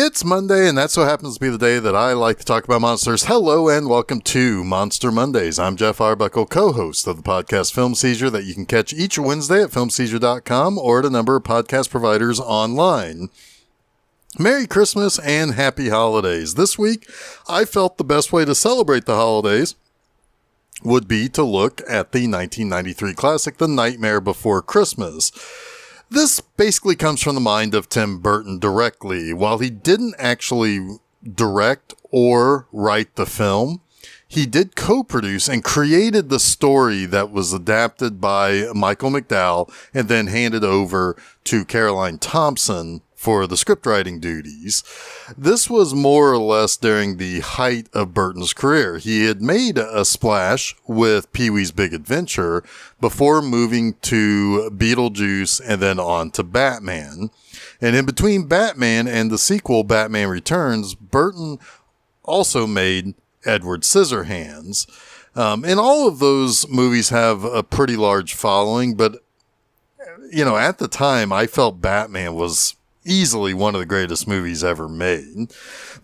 It's Monday, and that's what happens to be the day that I like to talk about monsters. Hello, and welcome to Monster Mondays. I'm Jeff Arbuckle, co-host of the podcast Film Seizure, that you can catch each Wednesday at filmseizure.com or at a number of podcast providers online. Merry Christmas and Happy Holidays. This week, I felt the best way to celebrate the holidays would be to look at the 1993 classic, The Nightmare Before Christmas. This basically comes from the mind of Tim Burton directly. While he didn't actually direct or write the film, he did co-produce and created the story that was adapted by Michael McDowell and then handed over to Caroline Thompson for the scriptwriting duties. This was more or less during the height of Burton's career. He had made a splash with Pee-wee's Big Adventure before moving to Beetlejuice and then on to Batman. And in between Batman and the sequel, Batman Returns, Burton also made Edward Scissorhands. And all of those movies have a pretty large following, but, you know, at the time, I felt Batman was easily one of the greatest movies ever made.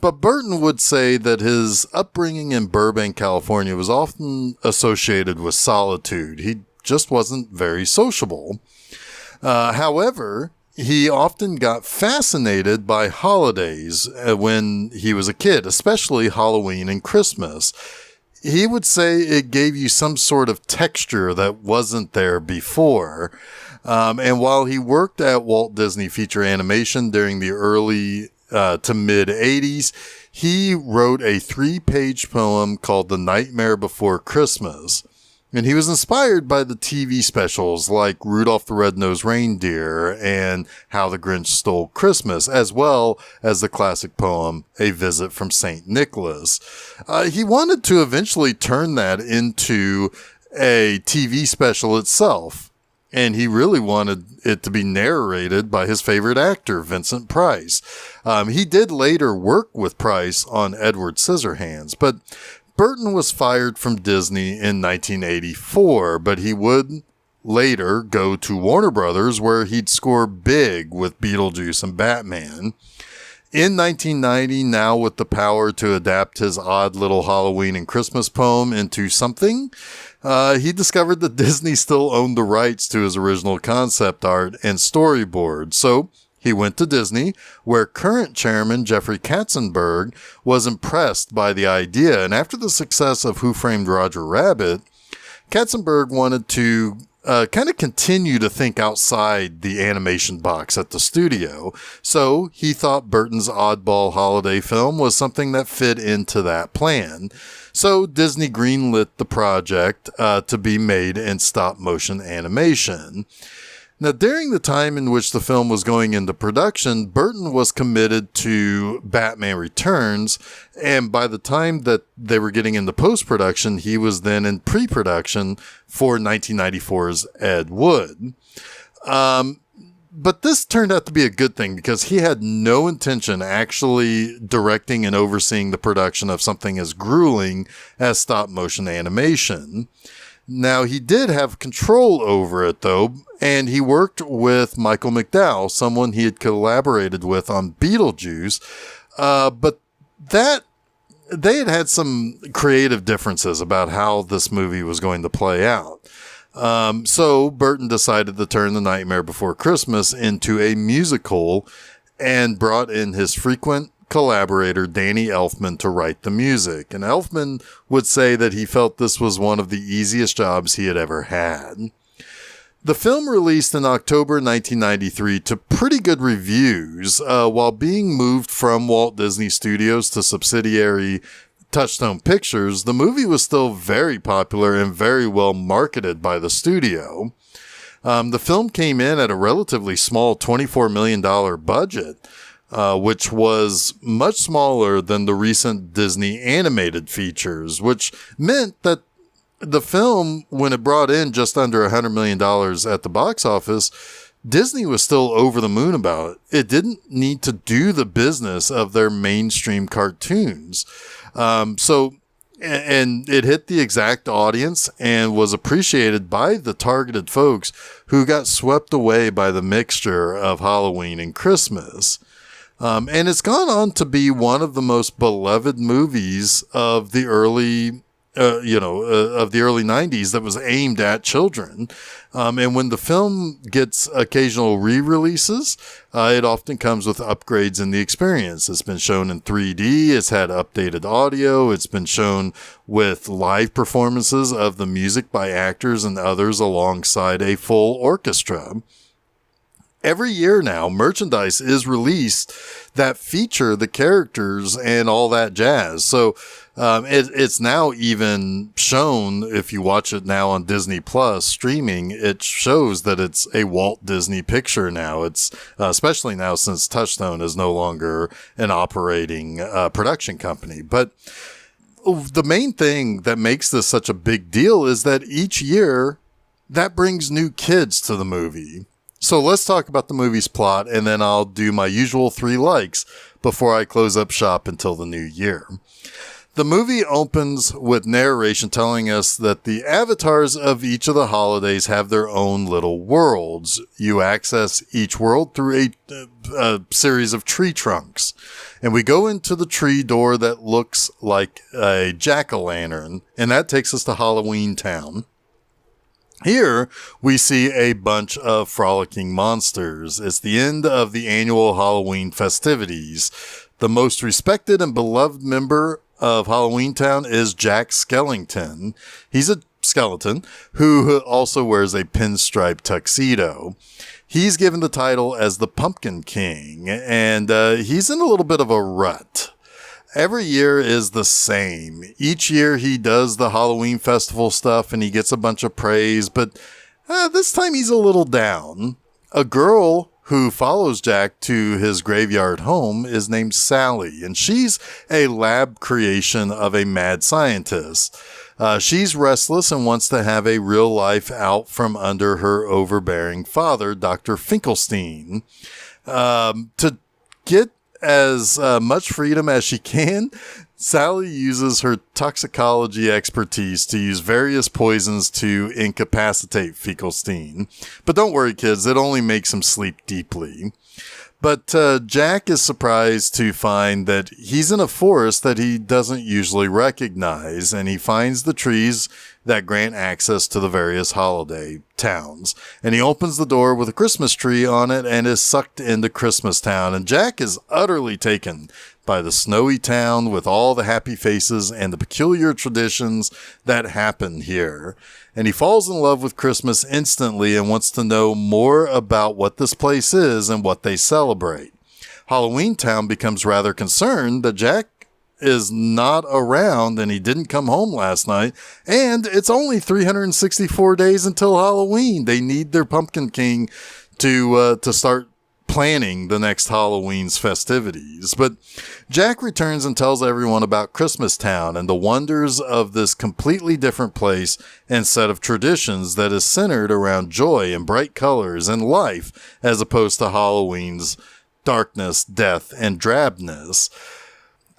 But Burton would say that his upbringing in Burbank, California was often associated with solitude. He just wasn't very sociable. However, he often got fascinated by holidays when he was a kid, especially Halloween and Christmas. He would say it gave you some sort of texture that wasn't there before. And while he worked at Walt Disney Feature Animation during the early to mid 80s, he wrote a 3-page poem called The Nightmare Before Christmas. And he was inspired by the TV specials like Rudolph the Red-Nosed Reindeer and How the Grinch Stole Christmas, as well as the classic poem A Visit from St. Nicholas. He wanted to eventually turn that into a TV special itself. And he really wanted it to be narrated by his favorite actor, Vincent Price. He did later work with Price on Edward Scissorhands, but Burton was fired from Disney in 1984, but he would later go to Warner Brothers, where he'd score big with Beetlejuice and Batman. In 1990, now with the power to adapt his odd little Halloween and Christmas poem into something, he discovered that Disney still owned the rights to his original concept art and storyboard. So he went to Disney, where current chairman Jeffrey Katzenberg was impressed by the idea. And after the success of Who Framed Roger Rabbit, Katzenberg wanted to kind of continue to think outside the animation box at the studio. So he thought Burton's oddball holiday film was something that fit into that plan. So Disney greenlit the project to be made in stop-motion animation. Now, during the time in which the film was going into production, Burton was committed to Batman Returns, and by the time that they were getting into post-production, he was then in pre-production for 1994's Ed Wood. But this turned out to be a good thing because he had no intention actually directing and overseeing the production of something as grueling as stop-motion animation. Now, he did have control over it, though, and he worked with Michael McDowell, someone he had collaborated with on Beetlejuice, but they had some creative differences about how this movie was going to play out. So Burton decided to turn The Nightmare Before Christmas into a musical and brought in his frequent collaborator Danny Elfman to write the music. And Elfman would say that he felt this was one of the easiest jobs he had ever had. The film released in October 1993 to pretty good reviews, while being moved from Walt Disney Studios to subsidiary Touchstone Pictures. The movie was still very popular and very well marketed by the studio. The film came in at a relatively small $24 million budget, which was much smaller than the recent Disney animated features, which meant that the film, when it brought in just under $100 million at the box office, Disney was still over the moon about it. It didn't need to do the business of their mainstream cartoons. And it hit the exact audience and was appreciated by the targeted folks who got swept away by the mixture of Halloween and Christmas. And it's gone on to be one of the most beloved movies of the early of the early 90s that was aimed at children. And when the film gets occasional re-releases, it often comes with upgrades in the experience. It's been shown in 3D. It's had updated audio. It's been shown with live performances of the music by actors and others alongside a full orchestra. Every year now, merchandise is released that feature the characters and all that jazz. So it's now even shown, if you watch it now on Disney Plus streaming, it shows that it's a Walt Disney picture now. It's especially now since Touchstone is no longer an operating production company. But the main thing that makes this such a big deal is that each year that brings new kids to the movie. So let's talk about the movie's plot, and then I'll do my usual 3 likes before I close up shop until the new year. The movie opens with narration telling us that the avatars of each of the holidays have their own little worlds. You access each world through a series of tree trunks. And we go into the tree door that looks like a jack-o'-lantern, and that takes us to Halloween Town. Here, we see a bunch of frolicking monsters. It's the end of the annual Halloween festivities. The most respected and beloved member of Halloween Town is Jack Skellington. He's a skeleton who also wears a pinstripe tuxedo. He's given the title as the Pumpkin King, and he's in a little bit of a rut. Every year is the same. Each year he does the Halloween festival stuff and he gets a bunch of praise, but this time he's a little down. A girl who follows Jack to his graveyard home is named Sally, and she's a lab creation of a mad scientist. She's restless and wants to have a real life out from under her overbearing father, Dr. Finkelstein. To get as much freedom as she can, Sally uses her toxicology expertise to use various poisons to incapacitate Finkelstein. But don't worry, kids, it only makes him sleep deeply. But Jack is surprised to find that he's in a forest that he doesn't usually recognize, and he finds the trees that grant access to the various holiday towns. And he opens the door with a Christmas tree on it and is sucked into Christmas Town. And Jack is utterly taken by the snowy town with all the happy faces and the peculiar traditions that happen here. And he falls in love with Christmas instantly and wants to know more about what this place is and what they celebrate. Halloween Town becomes rather concerned that Jack is not around and he didn't come home last night, and it's only 364 days until Halloween. They need their Pumpkin King to start planning the next Halloween's festivities. But Jack returns and tells everyone about Christmas Town and the wonders of this completely different place and set of traditions that is centered around joy and bright colors and life, as opposed to Halloween's darkness, death, and drabness.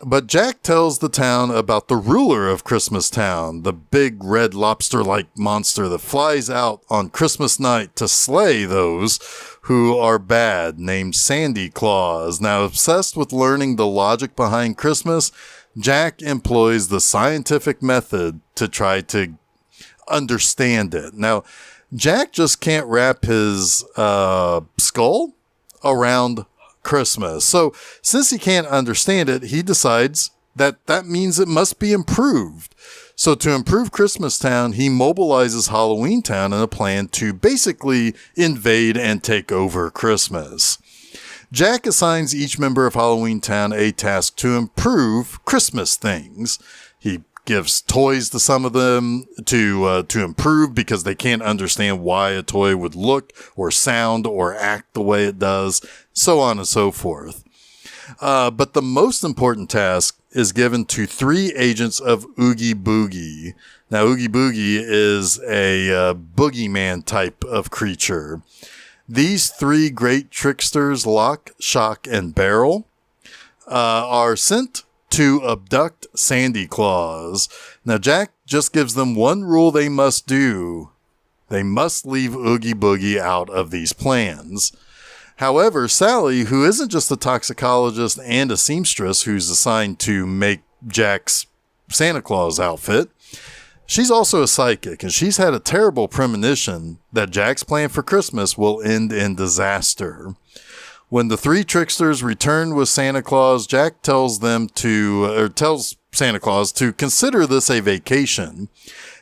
But Jack tells the town about the ruler of Christmas Town, the big red lobster-like monster that flies out on Christmas night to slay those who are bad, named Sandy Claus. Now, obsessed with learning the logic behind Christmas, Jack employs the scientific method to try to understand it. Now, Jack just can't wrap his skull around Christmas. So since he can't understand it, he decides that means it must be improved. So to improve Christmas Town, he mobilizes Halloween Town in a plan to basically invade and take over Christmas. Jack assigns each member of Halloween Town a task to improve Christmas things. He gives toys to some of them to improve because they can't understand why a toy would look or sound or act the way it does, so on and so forth. But the most important task is given to 3 agents of Oogie Boogie. Now, Oogie Boogie is a boogeyman type of creature. These 3 great tricksters, Lock, Shock, and Barrel, are sent to abduct Sandy Claus. Now, Jack just gives them one rule they must do. They must leave Oogie Boogie out of these plans. However, Sally, who isn't just a toxicologist and a seamstress who's assigned to make Jack's Santa Claus outfit, she's also a psychic, and she's had a terrible premonition that Jack's plan for Christmas will end in disaster. When the three tricksters return with Santa Claus, Jack tells Santa Claus to consider this a vacation,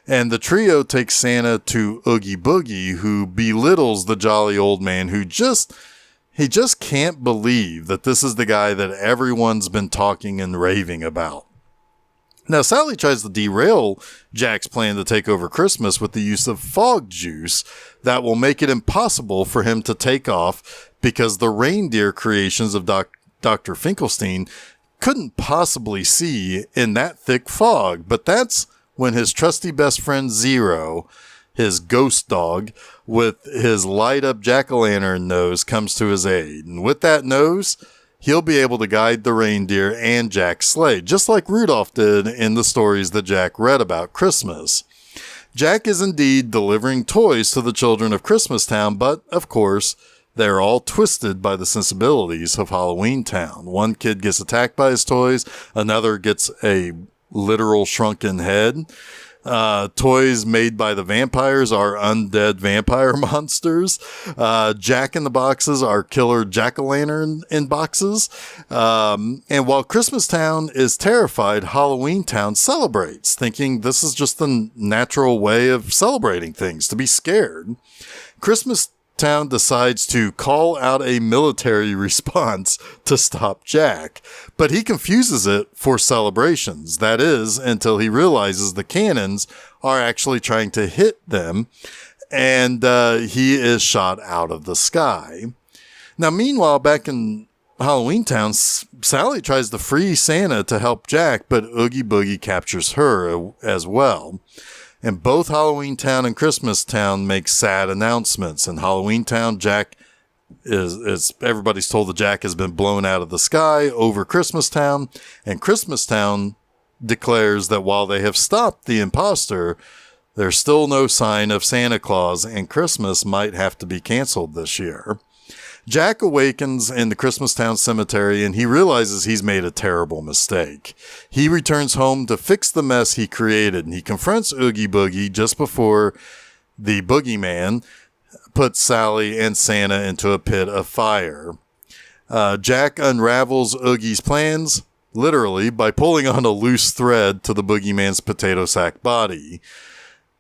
and the trio takes Santa to Oogie Boogie, who belittles the jolly old man who just can't believe that this is the guy that everyone's been talking and raving about. Now, Sally tries to derail Jack's plan to take over Christmas with the use of fog juice that will make it impossible for him to take off because the reindeer creations of Dr. Finkelstein couldn't possibly see in that thick fog. But that's when his trusty best friend Zero, his ghost dog, with his light-up jack-o'-lantern nose, comes to his aid. And with that nose, he'll be able to guide the reindeer and Jack's sleigh, just like Rudolph did in the stories that Jack read about Christmas. Jack is indeed delivering toys to the children of Christmastown, but, of course, they're all twisted by the sensibilities of Halloween Town. One kid gets attacked by his toys, another gets a literal shrunken head. Toys made by the vampires are undead vampire monsters. Jack in the boxes are killer jack-o'-lantern in boxes. And while Christmastown is terrified, Halloween Town celebrates, thinking this is just the natural way of celebrating things, to be scared. Christmastown decides to call out a military response to stop Jack, but he confuses it for celebrations. That is, until he realizes the cannons are actually trying to hit them, and he is shot out of the sky. Now, meanwhile, back in Halloween Town, Sally tries to free Santa to help Jack, but Oogie Boogie captures her as well. And both Halloween Town and Christmas Town make sad announcements. In Halloween Town, Jack everybody's told that Jack has been blown out of the sky over Christmas Town. And Christmas Town declares that while they have stopped the imposter, there's still no sign of Santa Claus, and Christmas might have to be canceled this year. Jack awakens in the Christmastown cemetery, and he realizes he's made a terrible mistake. He returns home to fix the mess he created, and he confronts Oogie Boogie just before the boogeyman puts Sally and Santa into a pit of fire. Jack unravels Oogie's plans, literally, by pulling on a loose thread to the boogeyman's potato sack body.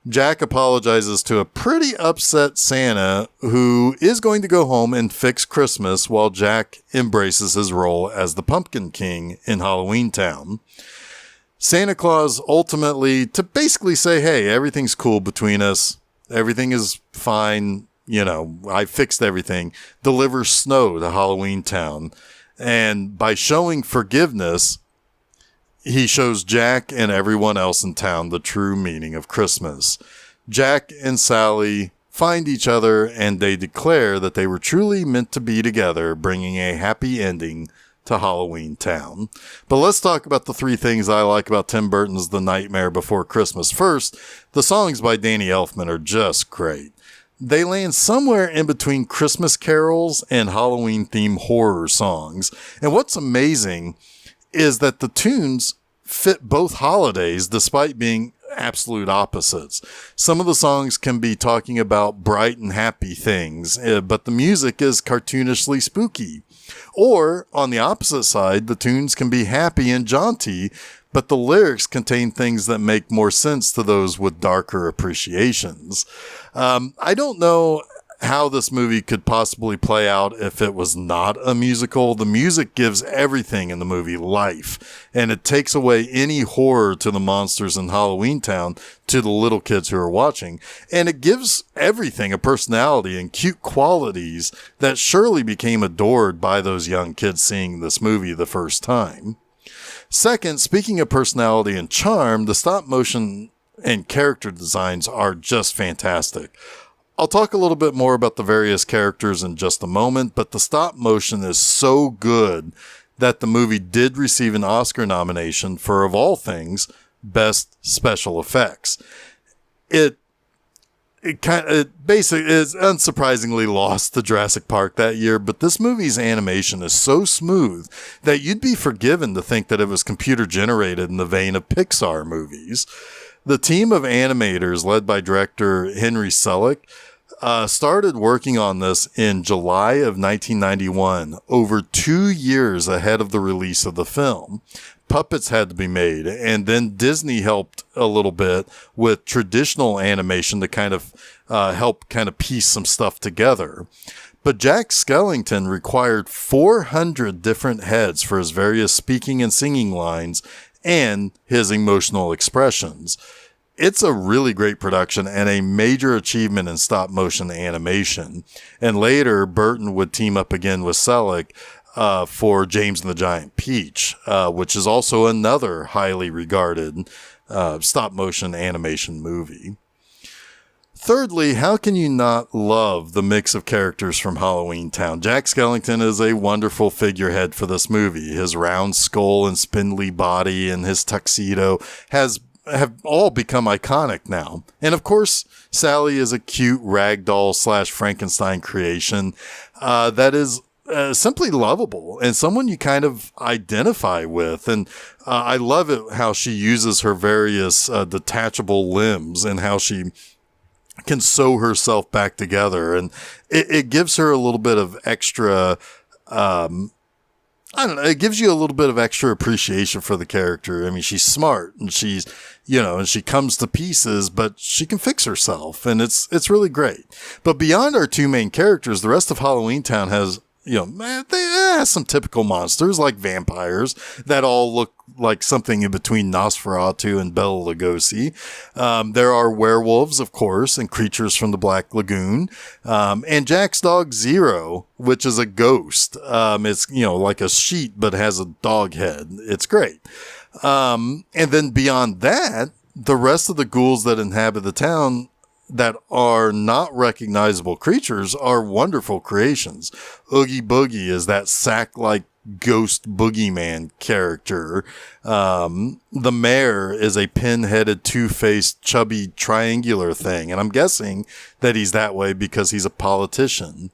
Jack apologizes to a pretty upset Santa, who is going to go home and fix Christmas while Jack embraces his role as the Pumpkin King in Halloween Town. Santa Claus ultimately, to basically say, hey, everything's cool between us, everything is fine, I fixed everything, delivers snow to Halloween Town. And by showing forgiveness, he shows Jack and everyone else in town the true meaning of Christmas. Jack and Sally find each other, and they declare that they were truly meant to be together, bringing a happy ending to Halloween Town. But let's talk about the three things I like about Tim Burton's The Nightmare Before Christmas. First, the songs by Danny Elfman are just great. They land somewhere in between Christmas carols and Halloween-themed horror songs. And what's amazing is that the tunes fit both holidays despite being absolute opposites. Some of the songs can be talking about bright and happy things, but the music is cartoonishly spooky. Or, on the opposite side, the tunes can be happy and jaunty, but the lyrics contain things that make more sense to those with darker appreciations. I don't know how this movie could possibly play out if it was not a musical. The music gives everything in the movie life, and it takes away any horror to the monsters in Halloween Town to the little kids who are watching, and it gives everything a personality and cute qualities that surely became adored by those young kids seeing this movie the first time. Second, speaking of personality and charm, the stop motion and character designs are just fantastic. I'll talk a little bit more about the various characters in just a moment, but the stop motion is so good that the movie did receive an Oscar nomination for, of all things, Best Special Effects. It it basically is unsurprisingly lost to Jurassic Park that year, but this movie's animation is so smooth that you'd be forgiven to think that it was computer generated in the vein of Pixar movies. The team of animators led by director Henry Selick started working on this in July of 1991, over 2 years ahead of the release of the film. Puppets had to be made, and then Disney helped a little bit with traditional animation to kind of help kind of piece some stuff together. But Jack Skellington required 400 different heads for his various speaking and singing lines and his emotional expressions. It's a really great production and a major achievement in stop motion animation. And later, Burton would team up again with Selick for James and the Giant Peach, which is also another highly regarded stop motion animation movie. Thirdly, how can you not love the mix of characters from Halloween Town? Jack Skellington is a wonderful figurehead for this movie. His round skull and spindly body and his tuxedo have all become iconic now. And of course, Sally is a cute ragdoll / Frankenstein creation that is simply lovable and someone you kind of identify with. And I love it how she uses her various detachable limbs and how she can sew herself back together. And it gives her a little bit of extra, it gives you a little bit of extra appreciation for the character. I mean, she's smart and she's, and she comes to pieces, but she can fix herself, and it's really great. But beyond our two main characters, the rest of Halloween Town has, they have some typical monsters like vampires that all look like something in between Nosferatu and Bela Lugosi. There are werewolves, of course, and creatures from the Black Lagoon. And Jack's dog Zero, which is a ghost. It's, like a sheet, but has a dog head. It's great. And then beyond that, the rest of the ghouls that inhabit the town that are not recognizable creatures are wonderful creations. Oogie Boogie is that sack-like ghost boogeyman character. The mayor is a pin-headed, two-faced, chubby, triangular thing, and I'm guessing that he's that way because he's a politician.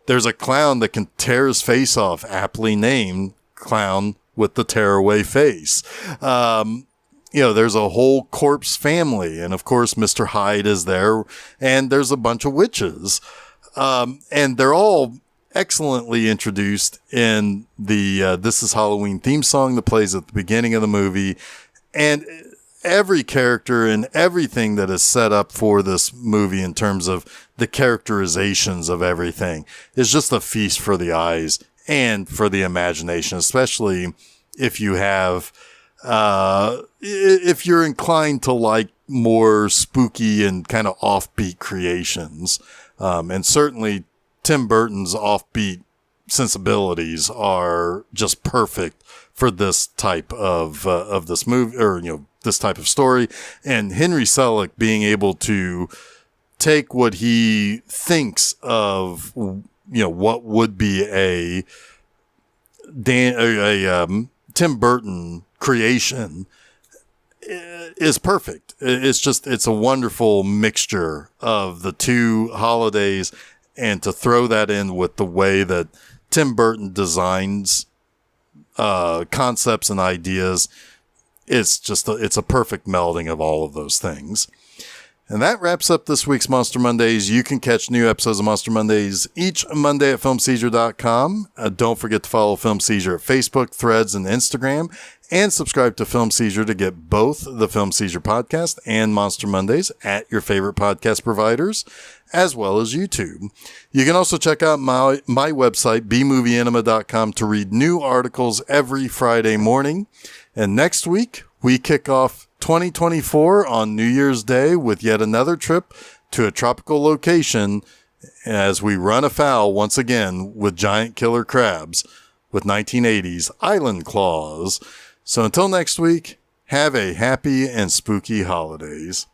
There's a clown that can tear his face off, aptly named Clown with the Tearaway Face. There's a whole corpse family. And of course, Mr. Hyde is there, and there's a bunch of witches. And they're all excellently introduced in the This Is Halloween theme song that plays at the beginning of the movie. And every character and everything that is set up for this movie in terms of the characterizations of everything is just a feast for the eyes and for the imagination, especially if you have... if you're inclined to like more spooky and kind of offbeat creations, and certainly Tim Burton's offbeat sensibilities are just perfect for this type of this movie, or this type of story. And Henry Selick being able to take what he thinks of, what would be a Tim Burton creation is perfect. It's a wonderful mixture of the two holidays, and to throw that in with the way that Tim Burton designs concepts and ideas, it's a perfect melding of all of those things. And that wraps up this week's Monster Mondays. You can catch new episodes of Monster Mondays each Monday at filmseizure.com. Don't forget to follow Film Seizure at Facebook, Threads, and Instagram, and subscribe to Film Seizure to get both the Film Seizure podcast and Monster Mondays at your favorite podcast providers, as well as YouTube. You can also check out my website, bmovieanima.com, to read new articles every Friday morning. And next week, we kick off 2024 on New Year's Day with yet another trip to a tropical location as we run afoul once again with giant killer crabs with 1980s Island Claws. So until next week, have a happy and spooky holidays.